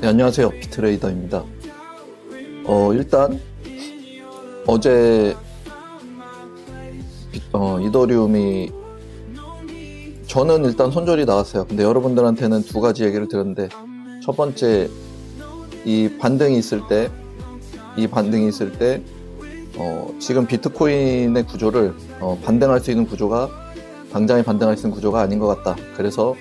네, 안녕하세요. 비트레이더입니다. 일단 어제 이더리움이 저는 일단 손절이 나왔어요. 근데 여러분들한테는 두 가지 얘기를 들었는데, 첫 번째, 이 반등이 있을 때 지금 비트코인의 구조를 반등할 수 있는 구조가, 당장에 반등할 수 있는 구조가 아닌 것 같다. 그래서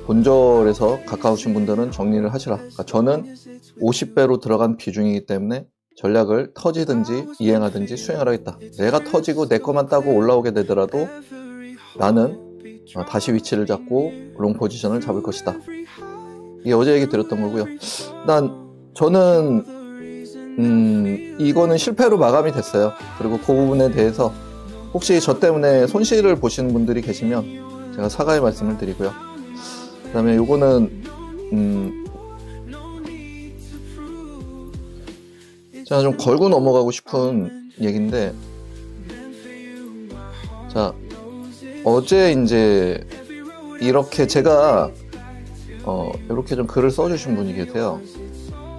본절에서 가까우신 분들은 정리를 하시라. 그러니까 저는 50배로 들어간 비중이기 때문에 전략을 터지든지 이행하든지 수행을 하겠다. 내가 터지고 내 것만 따고 올라오게 되더라도 나는 다시 위치를 잡고 롱 포지션을 잡을 것이다. 이게 어제 얘기 드렸던 거고요. 저는 이거는 실패로 마감이 됐어요. 그리고 그 부분에 대해서 혹시 저 때문에 손실을 보시는 분들이 계시면 제가 사과의 말씀을 드리고요. 그 다음에 요거는 제가 좀 걸고 넘어가고 싶은 얘기인데, 자, 어제 이제 이렇게 제가 이렇게 좀 글을 써주신 분이 계세요.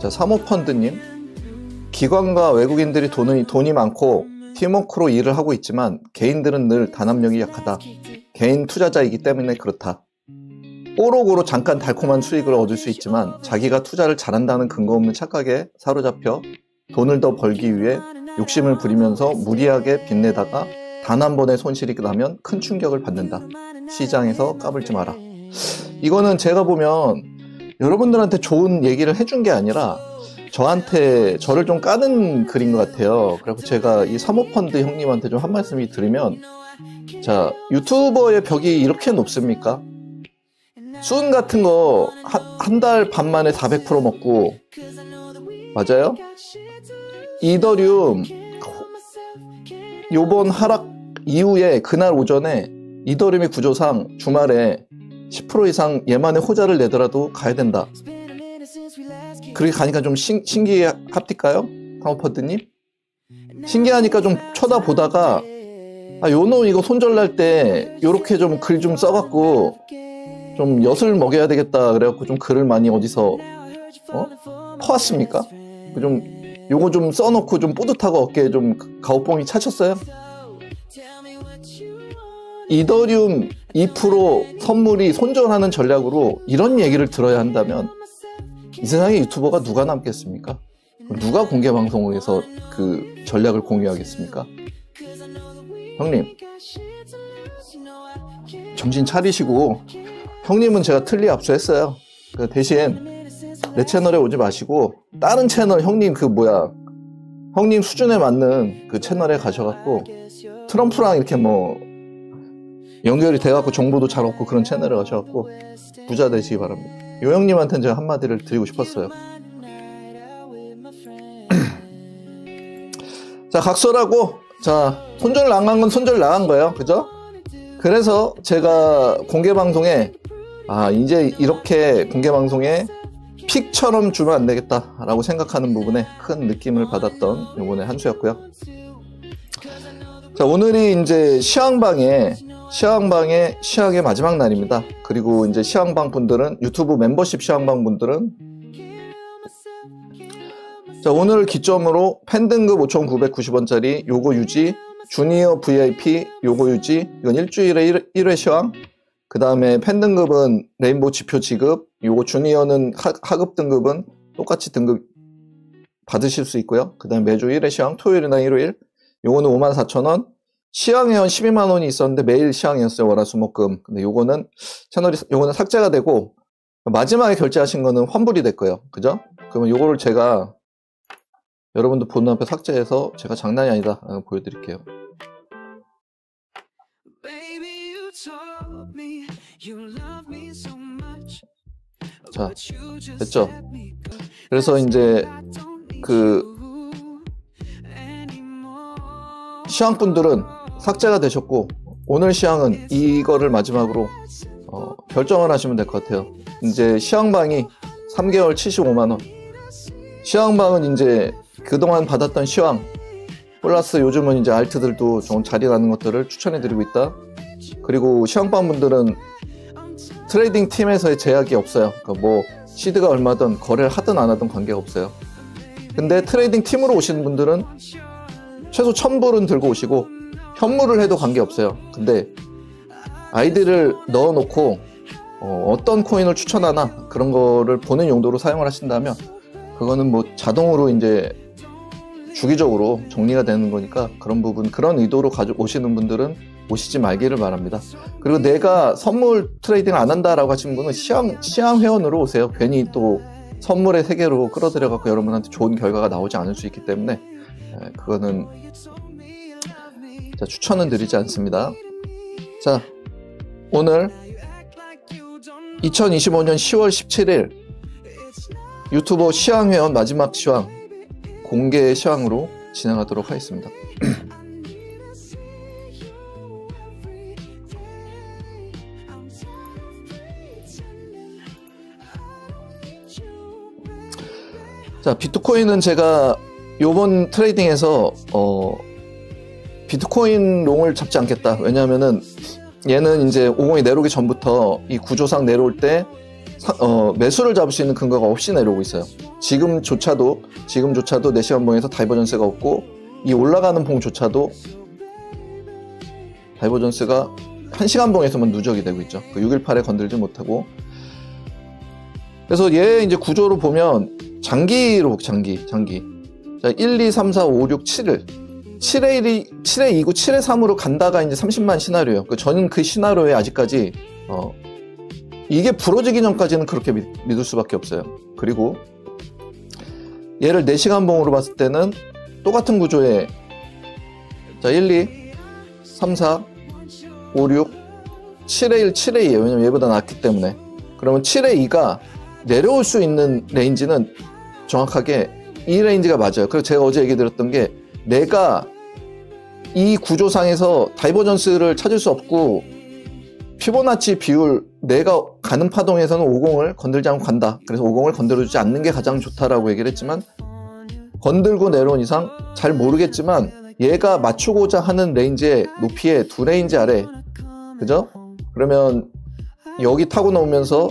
자, 사모펀드님, 기관과 외국인들이 돈이 많고 팀워크로 일을 하고 있지만 개인들은 늘 단합력이 약하다. 개인 투자자이기 때문에 그렇다. 뽀록으로 잠깐 달콤한 수익을 얻을 수 있지만 자기가 투자를 잘한다는 근거 없는 착각에 사로잡혀 돈을 더 벌기 위해 욕심을 부리면서 무리하게 빚내다가 단 한 번의 손실이 나면 큰 충격을 받는다. 시장에서 까불지 마라. 이거는 제가 보면 여러분들한테 좋은 얘기를 해준 게 아니라 저를 좀 까는 글인 것 같아요. 그래서 제가 이 사모펀드 형님한테 좀 한 말씀이 드리면, 자, 유튜버의 벽이 이렇게 높습니까? 순 같은 거 한 달 반 만에 400% 먹고, 맞아요? 이더리움 요번 하락 이후에 그날 오전에 이더리움의 구조상 주말에 10% 이상 얘만의 호자를 내더라도 가야 된다. 그렇게 가니까 좀 신기합니까요? 사모펀드님? 신기하니까 좀 쳐다보다가, 요놈 이거 손절날 때 요렇게 좀 글 좀 써갖고 좀 엿을 먹여야 되겠다. 그래갖고 좀 글을 많이 어디서 퍼왔습니까? 요거 좀 써놓고 좀 뿌듯하고 어깨에 좀 가오뽕이 차셨어요? 이더리움 2% 선물이 손절하는 전략으로 이런 얘기를 들어야 한다면 이 세상에 유튜버가 누가 남겠습니까? 누가 공개 방송에서 그 전략을 공유하겠습니까? 형님, 정신 차리시고, 형님은 제가 틀리 압수했어요. 대신 내 채널에 오지 마시고 다른 채널, 형님 형님 수준에 맞는 그 채널에 가셔갖고 트럼프랑 이렇게 연결이 돼갖고 정보도 잘 얻고 그런 채널에 가셔갖고 부자 되시기 바랍니다. 요 형님한테는 제가 한마디를 드리고 싶었어요. 자, 각설하고, 자, 손절 나간 건 손절 나간 거예요. 그죠? 그래서 제가 공개방송에, 이제 이렇게 공개방송에 픽처럼 주면 안 되겠다 라고 생각하는 부분에 큰 느낌을 받았던 요번에 한 수였고요. 자, 오늘이 이제 시황방의 마지막 날입니다. 그리고 이제 시황방 분들은, 유튜브 멤버십 시황방 분들은, 자, 오늘 기점으로 팬등급 5,990원짜리 요거 유지, 주니어 VIP 요거 유지, 이건 일주일에 1회 시황. 그 다음에 팬등급은 레인보우 지표 지급, 요거 주니어는 하급 등급은 똑같이 등급 받으실 수 있고요. 그 다음에 매주 1회 시황, 토요일이나 일요일, 요거는 54,000원. 시황회원 12만원이 있었는데 매일 시황이었어요. 월화수목금. 근데 요거는 요거는 삭제가 되고 마지막에 결제하신 거는 환불이 될 거예요. 그죠? 그러면 요거를 제가 여러분들 보는 앞에 삭제해서 제가 장난이 아니다 보여드릴게요. 자, 됐죠? 그래서 이제 시황분들은 삭제가 되셨고, 오늘 시황은 이거를 마지막으로 결정을 하시면 될 것 같아요. 이제 시황방이 3개월 75만원. 시황방은 이제 그동안 받았던 시황 플러스 요즘은 이제 알트들도 좀 자리 나는 것들을 추천해 드리고 있다. 그리고 시황방 분들은 트레이딩 팀에서의 제약이 없어요. 그러니까 시드가 얼마든 거래를 하든 안 하든 관계가 없어요. 근데 트레이딩 팀으로 오시는 분들은 최소 1000불은 들고 오시고 현물을 해도 관계없어요. 근데 아이디를 넣어놓고 어떤 코인을 추천하나 그런 거를 보는 용도로 사용을 하신다면 그거는 뭐 자동으로 이제 주기적으로 정리가 되는 거니까 그런 부분, 그런 의도로 오시는 분들은 오시지 말기를 바랍니다. 그리고 내가 선물 트레이딩을 안 한다라고 하시는 분은 시황 회원으로 오세요. 괜히 또 선물의 세계로 끌어들여 갖고 여러분한테 좋은 결과가 나오지 않을 수 있기 때문에 그거는 추천은 드리지 않습니다. 자, 오늘 2025년 10월 17일 유튜버 시황회원 마지막 시황 공개 시황으로 진행하도록 하겠습니다. 자, 비트코인은 제가 요번 트레이딩에서 비트코인 롱을 잡지 않겠다. 왜냐하면은 얘는 이제 50이 내려오기 전부터 이 구조상 내려올 때 매수를 잡을 수 있는 근거가 없이 내려오고 있어요. 지금조차도 4시간 봉에서 다이버전스가 없고 이 올라가는 봉조차도 다이버전스가 1시간 봉에서만 누적이 되고 있죠. 그 618에 건들지 못하고. 그래서 얘 이제 구조로 보면 장기로 장기. 자, 1, 2, 3, 4, 5, 6, 7을 7회 2구 7회 3으로 간다가 이제 30만 시나리오예요. 저는 그 시나리오에 아직까지 이게 부러지기 전까지는 그렇게 믿을 수밖에 없어요. 그리고 얘를 4시간 봉으로 봤을 때는 똑같은 구조에 자 1, 2, 3, 4, 5, 6, 7회 1, 7회 2예요. 왜냐면 얘보다 낮기 때문에. 그러면 7회 2가 내려올 수 있는 레인지는 정확하게 이 레인지가 맞아요. 그래서 제가 어제 얘기 드렸던 게 내가 이 구조상에서 다이버전스를 찾을 수 없고 피보나치 비율 내가 가는 파동에서는 50을 건들지 않고 간다. 그래서 50을 건드려주지 않는 게 가장 좋다라고 얘기를 했지만 건들고 내려온 이상 잘 모르겠지만 얘가 맞추고자 하는 레인지의 높이의 2레인지 아래 그죠? 그러면 여기 타고 나오면서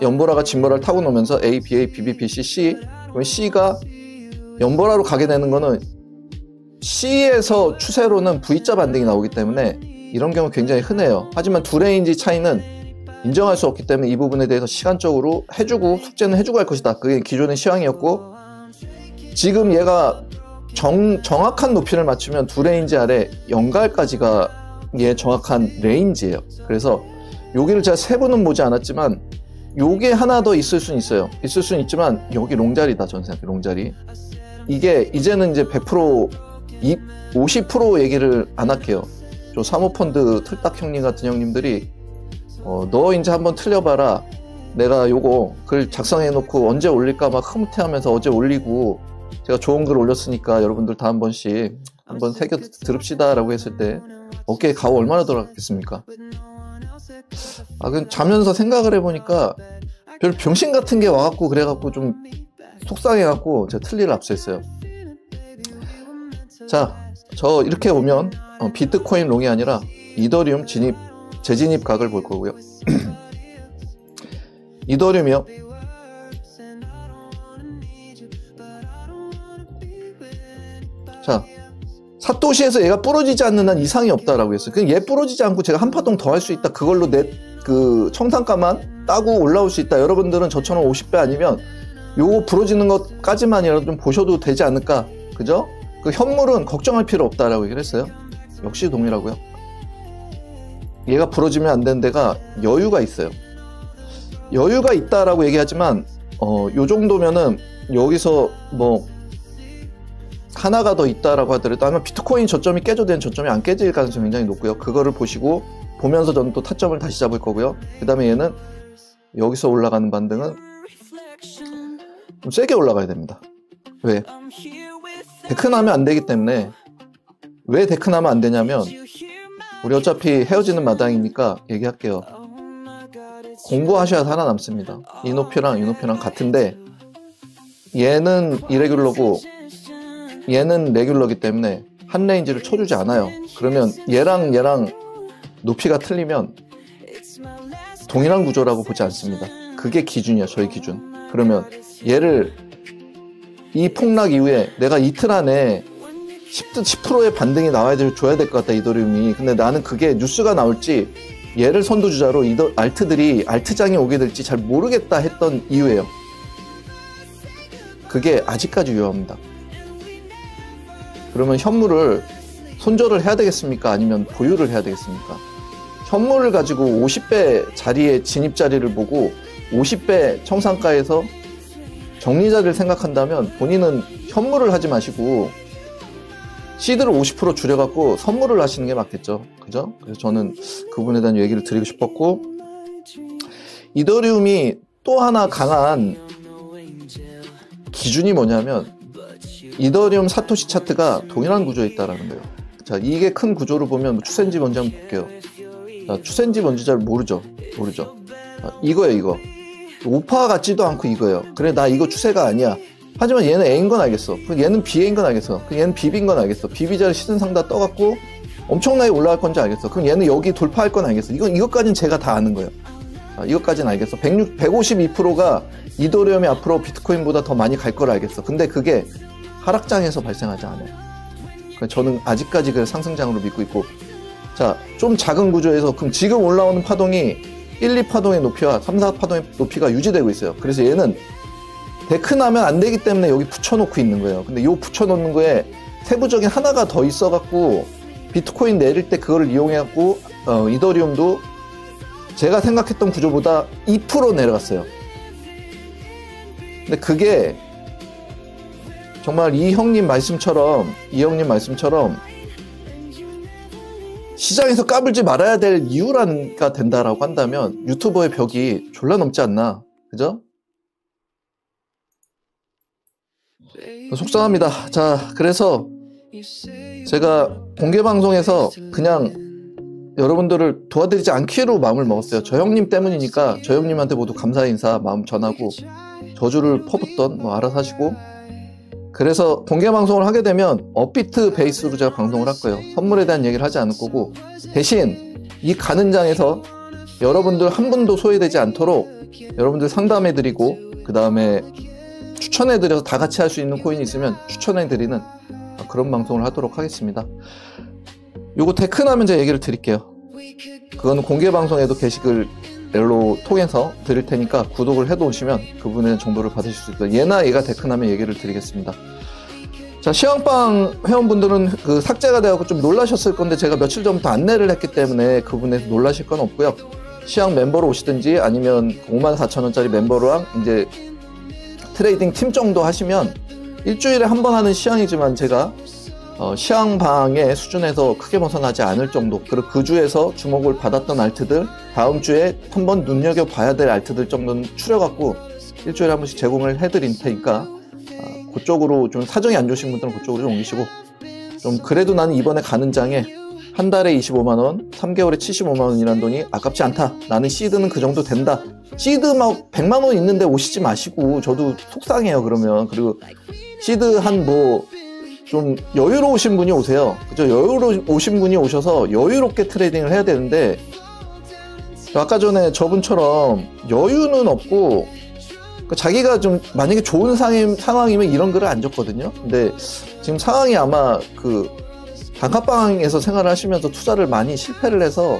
연보라가 진보라를 타고 나오면서 A, BA, BB, BC, C 그러면 C가 연보라로 가게 되는 거는 C에서 추세로는 V자 반등이 나오기 때문에 이런 경우 굉장히 흔해요. 하지만 2레인지 차이는 인정할 수 없기 때문에 이 부분에 대해서 시간적으로 해주고 숙제는 해주고 할 것이다. 그게 기존의 시황이었고 지금 얘가 정확한 높이를 맞추면 2레인지 아래 연갈까지가 얘 정확한 레인지예요. 그래서 여기를 제가 세부는 보지 않았지만 요게 하나 더 있을 수는 있어요. 있을 수는 있지만 여기 롱자리다. 전 생각해 롱자리. 이게 이제는 이제 100% 50% 얘기를 안 할게요. 저 사모펀드 틀딱 형님 같은 형님들이 너 이제 한번 틀려봐라. 내가 요거 글 작성해 놓고 언제 올릴까 막 흐뭇해하면서 어제 올리고 제가 좋은 글 올렸으니까 여러분들 다 한 번씩 한번 새겨 들읍시다 라고 했을 때 어깨에 가오 얼마나 들어갔겠습니까? 자면서 생각을 해보니까 별 병신 같은 게 와갖고 그래갖고 좀 속상해갖고 제가 틀리를 압수했어요. 자, 저 이렇게 보면 비트코인 롱이 아니라 이더리움 재진입 각을 볼 거고요. 이더리움이요. 자, 사토시에서 얘가 부러지지 않는 한 이상이 없다라고 했어요. 그냥 얘 부러지지 않고 제가 한 파동 더 할 수 있다. 그걸로 내 그 청산가만 따고 올라올 수 있다. 여러분들은 저처럼 50배 아니면 요거 부러지는 것까지만이라도 좀 보셔도 되지 않을까. 그죠? 그 현물은 걱정할 필요 없다라고 얘기를 했어요. 역시 동일하고요. 얘가 부러지면 안 되는 데가 여유가 있어요. 여유가 있다라고 얘기하지만 요 정도면은 여기서 뭐 하나가 더 있다라고 하더라도 아마 비트코인 저점이 깨져도 되는 저점이 안 깨질 가능성이 굉장히 높고요. 그거를 보면서 저는 또 타점을 다시 잡을 거고요. 그 다음에 얘는 여기서 올라가는 반등은 좀 세게 올라가야 됩니다. 왜? 데크나면 안 되기 때문에. 왜 데크나면 안 되냐면 우리 어차피 헤어지는 마당이니까 얘기할게요. 공부하셔야 살아남습니다. 이 높이랑 같은데 얘는 이레귤러고 얘는 레귤러기 때문에 한 레인지를 쳐주지 않아요. 그러면 얘랑 높이가 틀리면 동일한 구조라고 보지 않습니다. 그게 기준이야, 저희 기준. 그러면 얘를 이 폭락 이후에 내가 이틀 안에 10%의 반등이 줘야 될 것 같다, 이더리움이. 근데 나는 그게 뉴스가 나올지 얘를 선두주자로 알트들이 알트장이 오게 될지 잘 모르겠다 했던 이유예요. 그게 아직까지 위험합니다. 그러면 현물을 손절을 해야 되겠습니까? 아니면 보유를 해야 되겠습니까? 현물을 가지고 50배 자리에 진입 자리를 보고 50배 청산가에서 정리자를 생각한다면 본인은 현물을 하지 마시고 시드를 50% 줄여갖고 선물을 하시는 게 맞겠죠. 그죠? 그래서 저는 그 부분에 대한 얘기를 드리고 싶었고, 이더리움이 또 하나 강한 기준이 뭐냐면 이더리움 사토시 차트가 동일한 구조에 있다라는 거예요. 자, 이게 큰 구조를 보면 추세인지 뭔지 한번 볼게요. 자, 추세인지 뭔지 잘 모르죠. 자, 이거예요, 이거. 오파 같지도 않고 이거예요. 그래, 나 이거 추세가 아니야. 하지만 얘는 A인 건 알겠어. 얘는 B인 건 알겠어. 얘는 B인 건 알겠어. BB자를 시즌 상다 떠갖고 엄청나게 올라갈 건지 알겠어. 그럼 얘는 여기 돌파할 건 알겠어. 이것까지는 제가 다 아는 거예요. 이것까지는 알겠어. 152%가 이더리움이 앞으로 비트코인보다 더 많이 갈 걸 알겠어. 근데 그게 하락장에서 발생하지 않아요. 저는 아직까지 그 상승장으로 믿고 있고, 자, 좀 작은 구조에서 그럼 지금 올라오는 파동이 1, 2파동의 높이와 3, 4파동의 높이가 유지되고 있어요. 그래서 얘는 데크나면 안 되기 때문에 여기 붙여놓고 있는 거예요. 근데 요 붙여놓는 거에 세부적인 하나가 더 있어갖고 비트코인 내릴 때 그거를 이용해갖고 이더리움도 제가 생각했던 구조보다 2% 내려갔어요. 근데 그게 정말 이 형님 말씀처럼 시장에서 까불지 말아야 될 이유가 된다라고 한다면 유튜버의 벽이 졸라 넘지 않나, 그죠? 속상합니다. 자, 그래서 제가 공개방송에서 그냥 여러분들을 도와드리지 않기로 마음을 먹었어요. 저 형님 때문이니까 저 형님한테 모두 감사 인사 마음 전하고, 저주를 퍼붓던 뭐 알아서 하시고, 그래서 공개방송을 하게 되면 업비트 베이스로 제가 방송을 할 거예요. 선물에 대한 얘기를 하지 않을 거고, 대신 이 가는 장에서 여러분들 한 분도 소외되지 않도록 여러분들 상담해드리고, 그 다음에 추천해드려서 다 같이 할 수 있는 코인이 있으면 추천해드리는 그런 방송을 하도록 하겠습니다. 요거 데크나면 제가 얘기를 드릴게요. 그거는 공개방송에도 게시글로 통해서 드릴 테니까 구독을 해놓으시면 그분의 정보를 받으실 수 있어요. 얘나 얘가 데크나면 얘기를 드리겠습니다. 자, 시황빵 회원분들은 그 삭제가 되어서 좀 놀라셨을 건데, 제가 며칠 전부터 안내를 했기 때문에 그분에서 놀라실 건 없고요. 시황 멤버로 오시든지 아니면 54,000원짜리 멤버로랑 이제 트레이딩 팀 정도 하시면 일주일에 한 번 하는 시황이지만 제가 시황방의 수준에서 크게 벗어나지 않을 정도, 그리고 그 주에서 주목을 받았던 알트들, 다음 주에 한번 눈여겨봐야 될 알트들 정도는 추려갖고 일주일에 한 번씩 제공을 해드릴 테니까 그쪽으로 좀 사정이 안 좋으신 분들은 그쪽으로 좀 옮기시고, 좀 그래도 나는 이번에 가는 장에 한 달에 25만원, 3개월에 75만원이라는 돈이 아깝지 않다. 나는 시드는 그 정도 된다. 시드 막 100만원 있는데 오시지 마시고, 저도 속상해요, 그러면. 그리고 시드 한 좀 여유로우신 분이 오세요. 그죠? 여유로우신 분이 오셔서 여유롭게 트레이딩을 해야 되는데, 아까 전에 저분처럼 여유는 없고, 자기가 좀 만약에 좋은 상황이면 이런 글을 안 줬거든요. 근데 지금 상황이 아마 그 단칸방에서 생활을 하시면서 투자를 많이 실패를 해서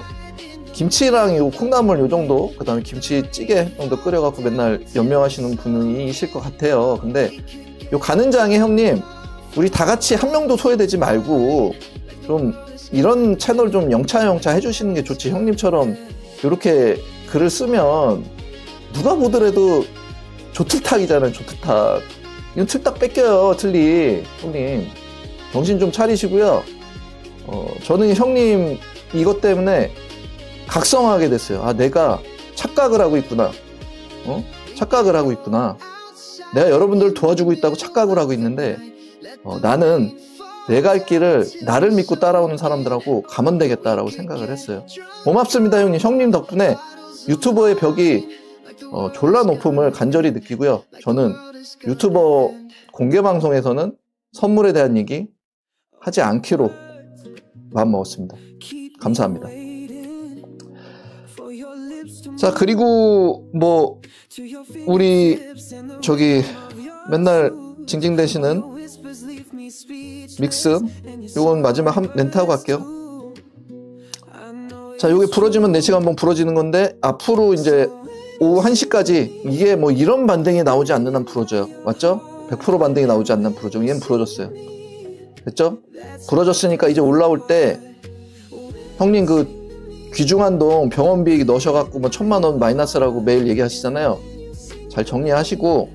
김치랑 요 콩나물 요 정도, 그 다음에 김치찌개 정도 끓여갖고 맨날 연명하시는 분이실 것 같아요. 근데 요 가는 장에 형님, 우리 다 같이 한 명도 소외되지 말고 좀 이런 채널 좀 영차 해주시는 게 좋지. 형님처럼 이렇게 글을 쓰면 누가 보더라도 조틀탁이잖아요, 조틀탁. 이건 틀딱 뺏겨요, 틀리. 형님, 정신 좀 차리시고요. 저는 형님 이것 때문에 각성하게 됐어요. 아, 내가 착각을 하고 있구나. 착각을 하고 있구나. 내가 여러분들을 도와주고 있다고 착각을 하고 있는데, 나는 내가 할 길을 나를 믿고 따라오는 사람들하고 가면 되겠다라고 생각을 했어요. 고맙습니다, 형님. 형님 덕분에 유튜버의 벽이 졸라 높음을 간절히 느끼고요. 저는 유튜버 공개방송에서는 선물에 대한 얘기 하지 않기로 마음먹었습니다. 감사합니다. 자, 그리고 뭐 우리 저기 맨날 징징대시는 믹스, 요건 마지막 한 멘트 하고 갈게요. 자, 요게 부러지면 4시간 한번 부러지는 건데, 앞으로 이제 오후 1시까지 이게 뭐 이런 반등이 나오지 않는 한 부러져요. 맞죠? 100% 반등이 나오지 않는 한 부러져. 얘는 부러졌어요. 됐죠? 부러졌으니까 이제 올라올 때 형님 그 귀중한동 병원비 넣으셔갖고 뭐 1000만원 마이너스라고 매일 얘기하시잖아요. 잘 정리하시고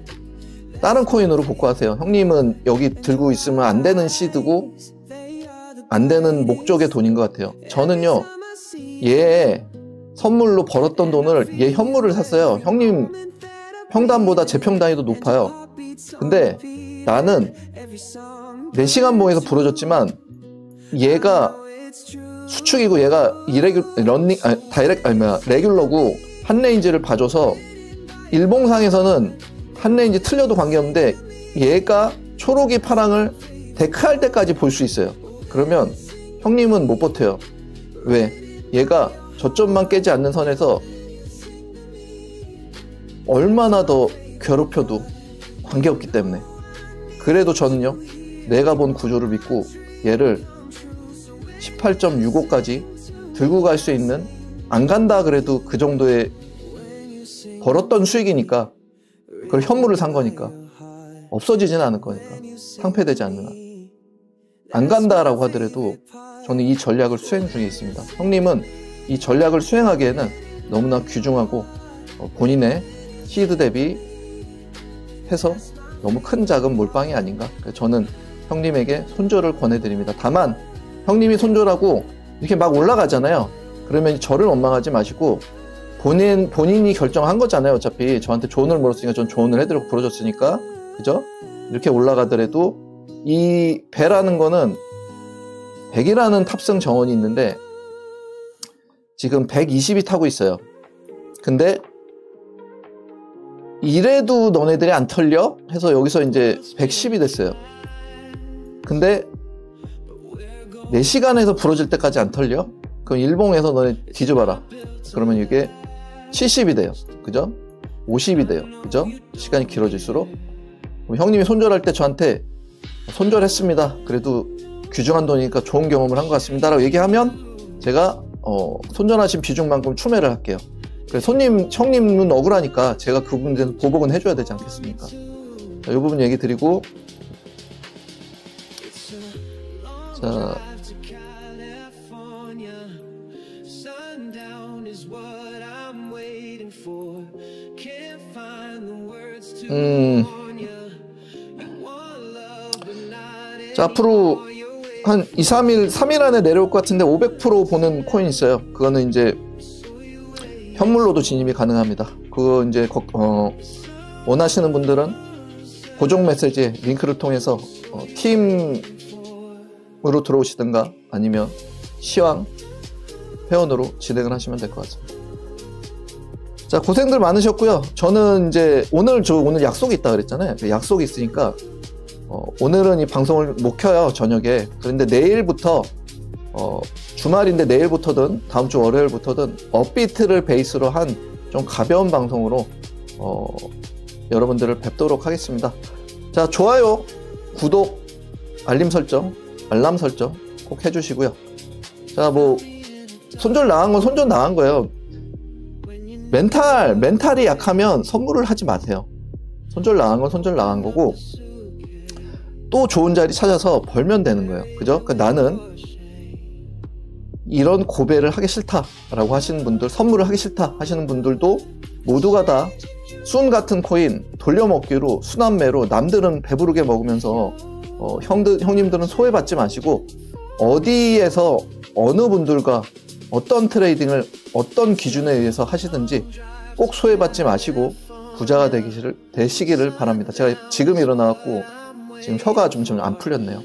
다른 코인으로 복구하세요. 형님은 여기 들고 있으면 안 되는 시드고 안 되는 목적의 돈인 것 같아요. 저는요, 얘 선물로 벌었던 돈을 얘 현물을 샀어요. 형님 평단보다 제 평단이 더 높아요. 근데 나는 4시간 봉에서 부러졌지만 얘가 수축이고 얘가 레귤러고 한 레인지를 봐줘서 일봉상에서는 한 레인지 틀려도 관계없는데 얘가 초록이 파랑을 데크할 때까지 볼 수 있어요. 그러면 형님은 못 버텨요. 왜? 얘가 저점만 깨지 않는 선에서 얼마나 더 괴롭혀도 관계없기 때문에. 그래도 저는요, 내가 본 구조를 믿고 얘를 18.65까지 들고 갈 수 있는, 안 간다 그래도 그 정도의 벌었던 수익이니까, 그걸 현물을 산 거니까 없어지진 않을 거니까, 상폐되지 않는 한. 안 간다라고 하더라도 저는 이 전략을 수행 중에 있습니다. 형님은 이 전략을 수행하기에는 너무나 귀중하고 본인의 시드 대비 해서 너무 큰 자금 몰빵이 아닌가. 저는 형님에게 손절을 권해드립니다. 다만 형님이 손절하고 이렇게 막 올라가잖아요. 그러면 저를 원망하지 마시고 본인이 결정한 거잖아요. 어차피 저한테 조언을 물었으니까 전 조언을 해드리고 부러졌으니까, 그죠? 이렇게 올라가더라도 이 배라는 거는 100이라는 탑승 정원이 있는데 지금 120이 타고 있어요. 근데 이래도 너네들이 안 털려? 해서 여기서 이제 110이 됐어요. 근데 4시간에서 부러질 때까지 안 털려? 그럼 일봉에서 너네 뒤져봐라. 그러면 이게 70이 돼요. 그죠? 50이 돼요. 그죠? 시간이 길어질수록. 그럼 형님이 손절할 때 저한테 손절했습니다. 그래도 귀중한 돈이니까 좋은 경험을 한 것 같습니다. 라고 얘기하면 제가 손절하신 비중만큼 추매를 할게요. 그래서 형님은 억울하니까 제가 그 부분에 대해서 보복은 해줘야 되지 않겠습니까? 자, 이 부분 얘기 드리고, 자, 자, 앞으로 한 3일 안에 내려올 것 같은데 500% 보는 코인 있어요. 그거는 이제 현물로도 진입이 가능합니다. 그거 이제 원하시는 분들은 고정 메시지에 링크를 통해서 팀으로 들어오시든가 아니면 시황 회원으로 진행을 하시면 될 것 같습니다. 자, 고생들 많으셨고요. 저는 이제 오늘 약속이 있다 그랬잖아요. 약속이 있으니까 오늘은 이 방송을 못 켜요, 저녁에. 그런데 내일부터 주말인데 내일부터든 다음 주 월요일부터든 업비트를 베이스로 한 좀 가벼운 방송으로 여러분들을 뵙도록 하겠습니다. 자, 좋아요, 구독, 알람 설정 꼭 해주시고요. 자, 뭐 손절 나간 건 손절 나간 거예요. 멘탈이 약하면 선물을 하지 마세요. 손절 나간 건 손절 나간 거고, 또 좋은 자리 찾아서 벌면 되는 거예요. 그죠? 그러니까 나는 이런 고배를 하기 싫다라고 하시는 분들, 선물을 하기 싫다 하시는 분들도 모두가 다 순 같은 코인 돌려먹기로, 순환매로 남들은 배부르게 먹으면서 형님들은 소외받지 마시고, 어디에서 어느 분들과 어떤 트레이딩을 어떤 기준에 의해서 하시든지 꼭 소외받지 마시고 부자가 되시기를 바랍니다. 제가 지금 일어나갖고 지금 혀가 좀 안 풀렸네요.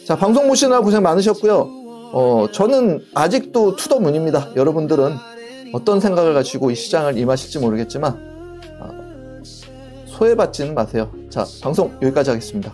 자, 방송 보시느라 고생 많으셨고요. 저는 아직도 투더문입니다. 여러분들은 어떤 생각을 가지고 이 시장을 임하실지 모르겠지만 소외받지는 마세요. 자, 방송 여기까지 하겠습니다.